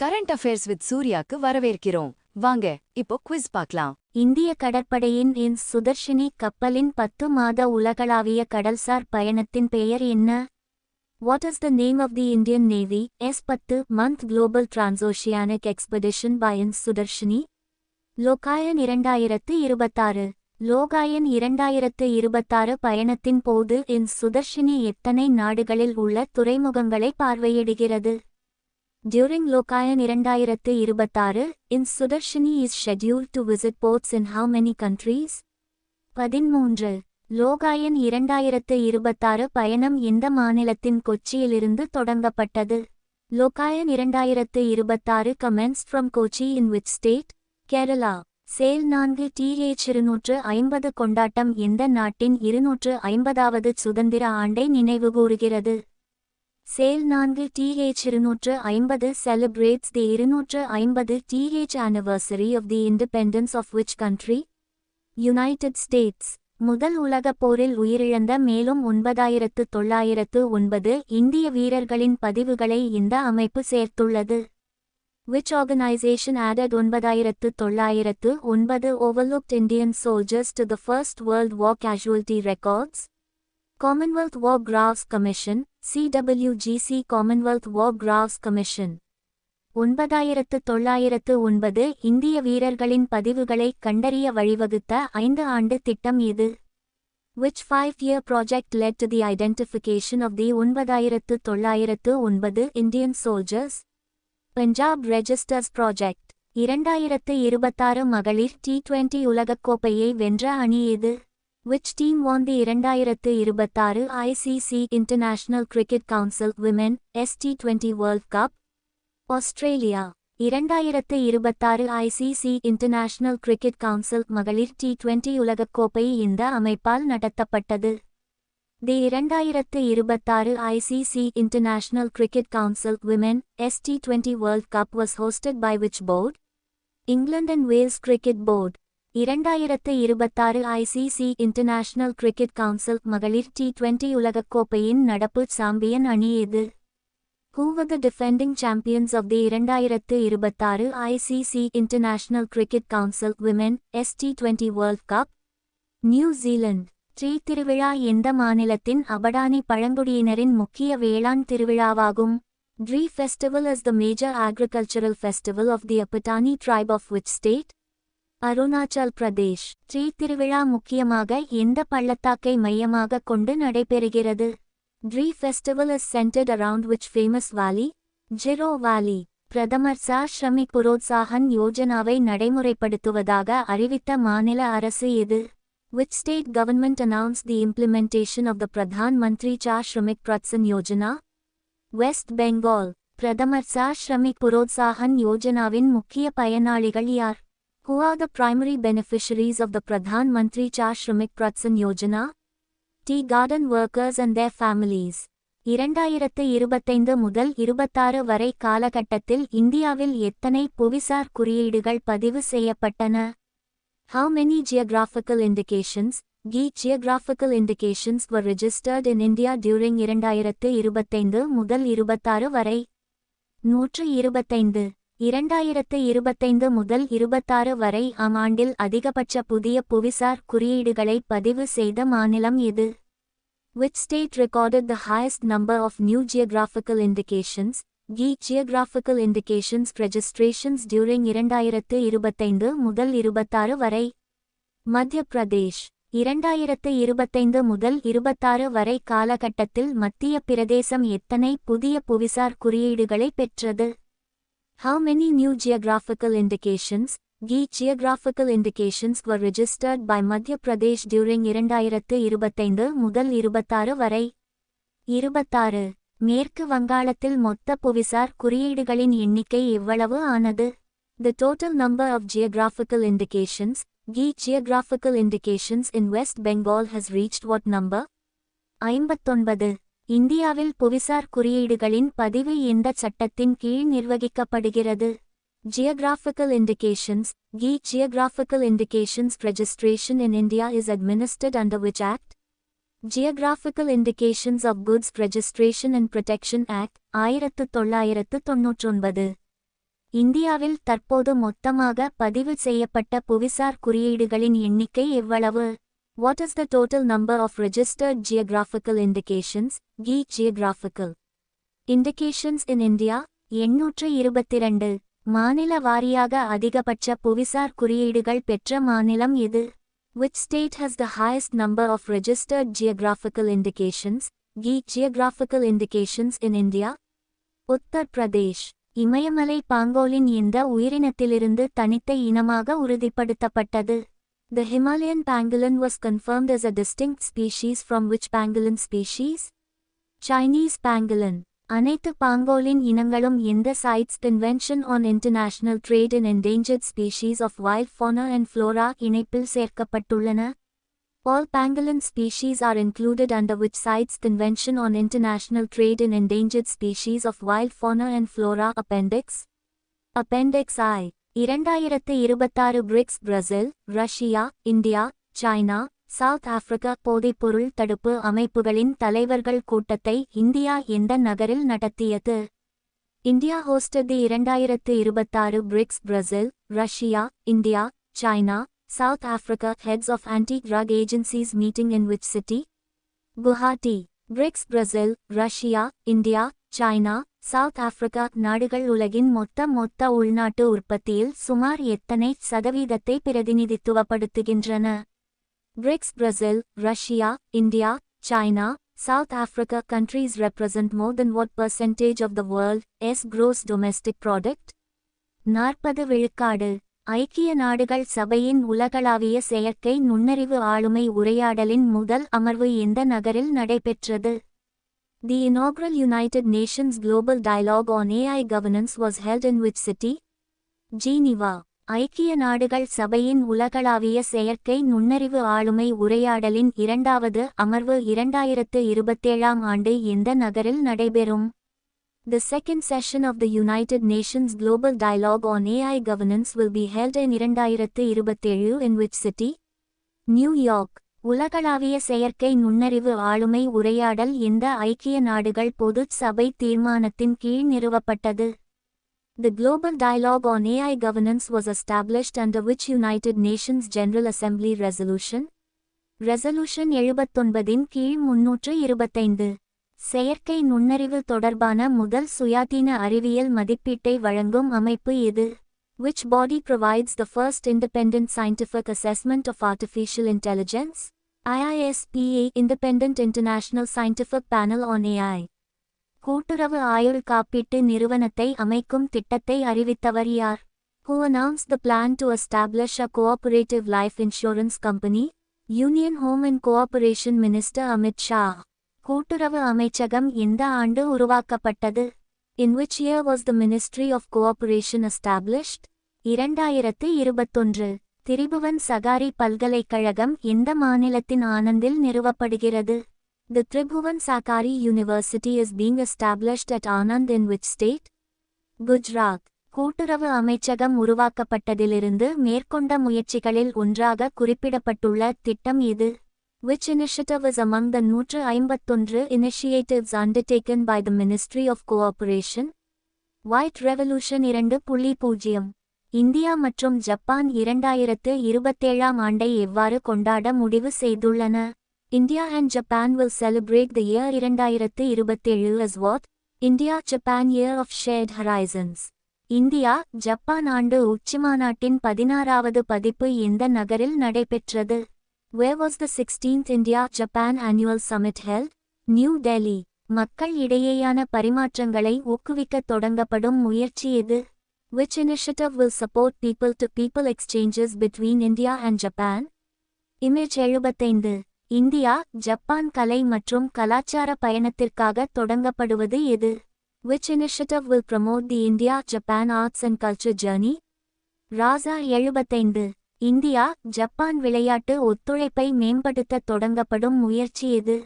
Current affairs with சூர்யாக்கு வரவேற்கிறோம். வாங்க இப்போ குவிஸ் பார்க்கலாம். இந்திய கடற்படையின் சுதர்ஷினி கப்பலின் 10 மாத உலகளாவிய கடல்சார் பயணத்தின் பெயர் என்ன? What is the name of the Indian Navy S10-month Global Transoceanic Expedition by Sudarshini? லோகாயன் 2026 லோகாயன் 2026 பயணத்தின் போது சுதர்ஷினி எத்தனை நாடுகளில் உள்ள துறைமுகங்களை பார்வையிடுகிறது? During Lokayan 2026, Sudarshini is scheduled to visit ports in how many countries? 13 லோகாயன் 2026 பயணம் எந்த மாநிலத்தின் கொச்சியிலிருந்து தொடங்கப்பட்டது? Lokayan 2026 commenced from Kochi in which state? Kerala. Sail 4TH250 கொண்டாட்டம் எந்த நாட்டின் 250வது சுதந்திர ஆண்டை நினைவுகூருகிறது? Sail 4TH250 celebrates the 250th anniversary of the independence of which country? United States. முதல் உலகப் போரில் உயிரிழந்த மேலும் 9909 இந்திய வீரர்களின் பதிவுகளை இந்த அமைப்பு சேர்த்துள்ளது. Which organization added 9909 overlooked Indian soldiers to the First World War casualty records? Commonwealth War Graves Commission, CWGC Commonwealth War Graves Commission. 9909 இந்திய வீரர்களின் பதிவுகளை கண்டறிய வழிவகுத்த 5 ஆண்டு திட்டம் இது? Which 5-year project led to the identification of the 9909 Indian soldiers? Punjab Registers Project. 2026 மகளிர் T20 உலகக்கோப்பையை வென்ற அணி எது? Which team won the 2026 ICC International Cricket Council Women ST20 World Cup? Australia. 2026 ICC International Cricket Council மகளிர் T20 உலகக்கோப்பை இந்த அமைப்பால் நடத்தப்பட்டது. The 2026 ICC International Cricket Council Women ST20 World Cup was hosted by which board? England and Wales Cricket Board. 2026 ICC International Cricket Council மகளிர் T20 உலகக்கோப்பையின் நடப்பு champion அணி எது? Who were the defending champions of the 2026 ICC International Cricket Council Women ST20 World Cup? New Zealand. Tree திருவிழா எந்த மாநிலத்தின் அபடானி பழங்குடியினரின் முக்கிய வேளாண் திருவிழாவாகும்? Tree Festival is the major agricultural festival of the Apatani tribe of which state? Arunachal Pradesh. Tree திருவிழா முக்கியமாக எந்த பள்ளத்தாக்கை மையமாக கொண்டு நடைபெறுகிறது? Tree Festival is centered around which famous valley? Jiro Valley. பிரதமர் ஸ்ரமிக் புரோத்சாகன் யோஜனாவை நடைமுறைப்படுத்துவதாக அறிவித்த மாநில அரசு எது? Which state government announced the implementation of the Pradhan Mantri Shramik Pratsan Yojana? West Bengal. பிரதமர் ஸ்ரமிக் புரோத்சாகன் யோஜனாவின் முக்கிய பயனாளிகள் யார்? Who are the primary beneficiaries of the Pradhan Mantri Shramik Pratsan Yojana? Tea garden workers and their families. 2025 முதல் 26 வரை காலகட்டத்தில் இந்தியாவில் எத்தனை புவிசார் குறியீடுகள் பதிவு செய்யப்பட்டன? How many geographical indications, geographical indications were registered in India during 2025 முதல் 26 வரை? 125. 2025 முதல் 26 வரை ஆண்டில் அதிகபட்ச புதிய புவிசார் குறியீடுகளை பதிவு செய்த மாநிலம் எது? Which state recorded the highest number of new geographical indications, geographical indications registrations during 2025 முதல் 26 வரை? மத்திய பிரதேஷ். 2025 முதல் 26 வரை காலகட்டத்தில் மத்திய பிரதேசம் எத்தனை புதிய புவிசார் குறியீடுகளை பெற்றது? How many new geographical indications, geographical indications were registered by Madhya Pradesh during 2025 முதல் 26 வரை? 26. மேற்கு வங்காளத்தில் மொத்த புவிசார் குறியீடுகளின் எண்ணிக்கை எவ்வளவு ஆனது? The total number of geographical indications, geographical indications in West Bengal has reached what number? 59. இந்தியாவில் புவிசார் குறியீடுகளின் பதிவு எந்த சட்டத்தின் கீழ் நிர்வகிக்கப்படுகிறது? Geographical indications, geographical indications registration in India is administered under which act? Geographical Indications of Goods Registration and Protection Act, 1999. இந்தியாவில் தற்போது மொத்தமாக பதிவு செய்யப்பட்ட புவிசார் குறியீடுகளின் எண்ணிக்கை எவ்வளவு? What is the total number of registered geographical indications, geographical indications in India? 822. மாநில வாரியாக அதிகபட்ச புவிசார் குறியீடுகள் பெற்ற மாநிலம் எது? Which state has the highest number of registered geographical indications, geographical indications in India? Uttar Pradesh. இமயமலை பாங்கோலின் எந்த உயிரினத்திலிருந்து தனித்த இனமாக உறுதிப்படுத்தப்பட்டது? The Himalayan pangolin was confirmed as a distinct species from which pangolin species? Chinese pangolin. அனைத்து பாங்கோலின் இனங்களும் எந்த CITES Convention on International Trade in Endangered Species of Wild Fauna and Flora இணைப்பில் சேர்க்கப்பட்டுள்ளன? All pangolin species are included under which CITES Convention on International Trade in Endangered Species of Wild Fauna and Flora Appendix? Appendix I. 2026 BRICS Brazil, Russia, India, China, south Africa போதைப்பொருள் தடுப்பு அமைப்புகளின் தலைவர்கள் கூட்டத்தை India எந்த நகரில் நடத்தியது? India hosted the 2026 BRICS Brazil, Russia, India, China, South Africa heads of anti-drug agencies meeting in which city? Guwahati. BRICS Brazil, Russia, India, China, South Africa நாடுகள் உலகின் மொத்த உள்நாட்டு உற்பத்தியில் சுமார் எத்தனை சதவீதத்தை பிரதிநிதித்துவப்படுத்துகின்றன? BRICS Brazil, Russia, India, China, South Africa countries represent more than what percentage of the world's gross domestic product? 40 விழுக்காடு. ஐக்கிய நாடுகள் சபையின் உலகளாவிய செயற்கை நுண்ணறிவு ஆளுமை உரையாடலின் முதல் அமர்வு எந்த நகரில் நடைபெற்றது? The inaugural United Nations Global Dialogue on AI Governance was held in which city? Geneva. ஐக்கிய நாடுகள் சபையின் உலகளாவிய செயற்கை நுண்ணறிவு ஆளுமை உரையாடலின் இரண்டாவது அமர்வு 2027 ஆண்டு எந்த நகரில் நடைபெறும்? The second session of the United Nations Global Dialogue on AI Governance will be held in 2027 in which city? New York. உலகளாவிய செயற்கை நுண்ணறிவு ஆளுமை உரையாடல் எந்த ஐக்கிய நாடுகள் பொதுச் சபை தீர்மானத்தின் கீழ் நிறுவப்பட்டது? The Global Dialogue on AI Governance was established under which United Nations General Assembly Resolution? Resolution 79 கீழ் 325. செயற்கை நுண்ணறிவு தொடர்பான முதல் சுயாதீன அறிவியல் மதிப்பீட்டை வழங்கும் அமைப்பு எது? Which body provides the first independent scientific assessment of artificial intelligence? IISPA Independent International Scientific Panel on AI. கூட்டுறவு ஆயுள் காப்பீட்டு நிறுவனத்தை அமைக்கும் திட்டத்தை அறிவித்தவர் யார்? Who announced the plan to establish a cooperative life insurance company? Union Home and Cooperation Minister Amit Shah. கூட்டுறவு அமைச்சகம் எந்த ஆண்டு உருவாக்கப்பட்டது? In which year was the Ministry of Cooperation established? 2021. Tribhuvan சகாரி பல்கலைக்கழகம் எந்த மாநிலத்தின் ஆனந்தில் நிறுவப்படுகிறது? The Tribhuvan Sakari University is being established at Anand in which state? Gujarat. கூட்டுறவு அமைச்சகம் உருவாக்கப்பட்டதிலிருந்து மேற்கொண்ட முயற்சிகளில் ஒன்றாக குறிப்பிடப்பட்டுள்ள திட்டம் எது? Which initiative is among the 151 initiatives undertaken by the Ministry of Cooperation? White Revolution 2.0. India மற்றும் ஜப்பான் 2027 ஆண்டை எவ்வாறு கொண்டாட முடிவு செய்துள்ளன? India and Japan will celebrate the year 2027 as what? India-Japan Year of Shared Horizons. India, Japan ஆண்டு உச்சிமாநாட்டின் 16வது பதிப்பு எந்த நகரில் நடைபெற்றது? Where was the 16th India-Japan Annual Summit held? New Delhi. மக்கள் இடையேயான பரிமாற்றங்களை ஊக்குவிக்க தொடங்கப்படும் முயற்சி எது? Which initiative will support people-to-people exchanges between India and Japan? Image 75. India, Japan கலை மற்றும் கலாச்சார பயணத்திற்காக தொடங்கப்படுவது எது? Which initiative will promote the India-Japan arts and culture journey? ராசா 75. இந்தியா, ஜப்பான் விளையாட்டு ஒத்துழைப்பை மேம்படுத்த தொடங்கப்படும் முயற்சி எது?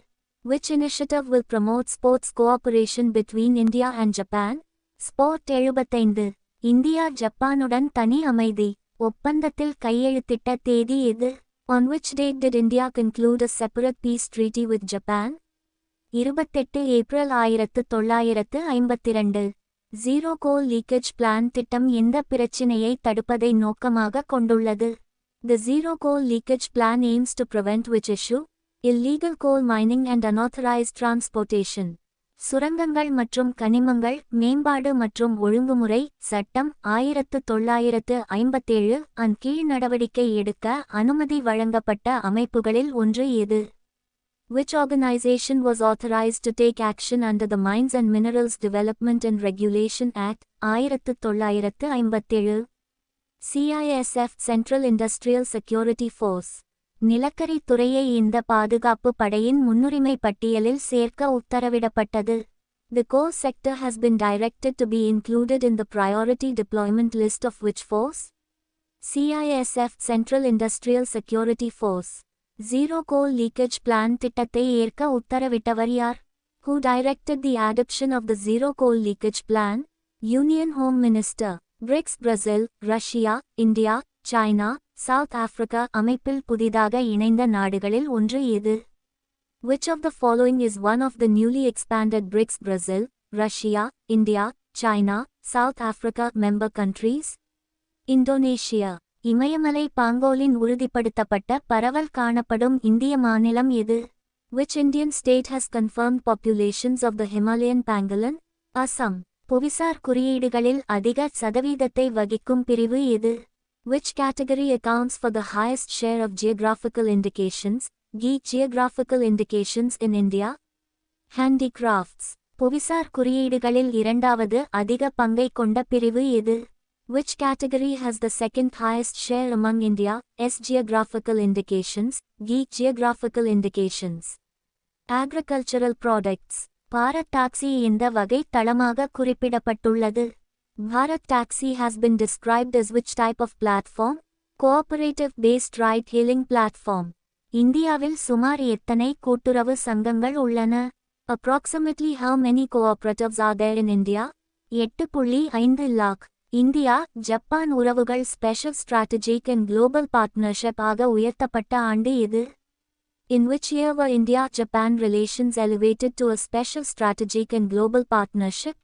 Which initiative will promote sports cooperation between India and Japan? Sport 75. India ஜப்பானுடன் தனி அமைதி ஒப்பந்தத்தில் கையெழுத்திட்ட தேதி எது? On which date did India conclude a separate peace treaty with Japan? 28 April 1952. Zero goal leakage plan திட்டம் எந்த பிரச்சினையை தடுப்பதை நோக்கமாக கொண்டுள்ளது? The Zero Coal Leakage Plan aims to prevent which issue? Illegal coal mining and unauthorized transportation. சுரங்கங்கள் மற்றும் கனிமங்கள் மேம்பாடு மற்றும் ஒழுங்குமுறை சட்டம் 1957 அன் கீழ் நடவடிக்கை எடுக்க அனுமதி வழங்கப்பட்ட அமைப்புகளில் ஒன்று எது? Which organization was authorized to take action under the Mines and Minerals Development and Regulation Act 1957? CISF Central Industrial Security Force. நிலக்கரி துறையை இந்த பாதுகாப்பு படையின் முன்னுரிமை பட்டியலில் சேர்க்க உத்தரவிடப்பட்டது. The coal sector has been directed to be included in the priority deployment list of which force? CISF Central Industrial Security Force. Zero Coal Leakage Plan திட்டத்தை ஏற்க உத்தரவிட்டவர் யார்? Who directed the adoption of the Zero Coal Leakage Plan? Union Home Minister. BRICS Brazil, Russia, India, China, South Africa அமைப்பில் புதிதாக இணைந்த நாடுகளில் ஒன்று எது? Which of the following is one of the newly expanded BRICS Brazil, Russia, India, China, South Africa member countries? Indonesia. இமயமலை pangolin உறுதிப்படுத்தப்பட்ட பரவல் காணப்படும் இந்திய மாநிலம் எது? Which Indian state has confirmed populations of the Himalayan pangolin? Assam. புவிசார் குறியீடுகளில் அதிக சதவீதத்தை வகிக்கும் பிரிவு எது? Which category accounts for the highest share of geographical indications, geographical indications in India? Handicrafts. புவிசார் குறியீடுகளில் இரண்டாவது அதிக பங்கை கொண்ட பிரிவு எது? Which category has the second highest share among India's geographical indications, geographical indications? Agricultural products. Bharat taxi எந்த வகை தளமாக குறிப்பிடப்பட்டுள்ளது? Bharat Taxi has been described as which type of platform? Cooperative-based ride-hailing platform. இந்தியாவில் சுமார் எத்தனை கூட்டுறவு சங்கங்கள் உள்ளன? Approximately how many cooperatives are there in India? 8.5 lakh. India Japan உறவுகள் special strategic and global partnership ஆக உயர்த்தப்பட்ட ஆண்டு எது? In which year were India-Japan relations elevated to a special strategic and global partnership?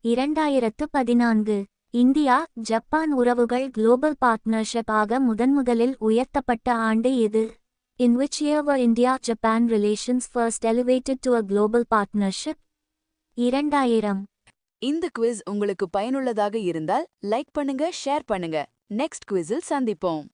2014. India Japan உறவுகள் global partnership ஆக முதன்முதலில் உயர்த்தப்பட்ட ஆண்டு எது? In which year were India-Japan relations first elevated to a global partnership? 2000. இந்த குவிஸ் உங்களுக்கு பயனுள்ளதாக இருந்தால் லைக் பண்ணுங்க, ஷேர் பண்ணுங்க. நெக்ஸ்ட் குவிஸில் சந்திப்போம்.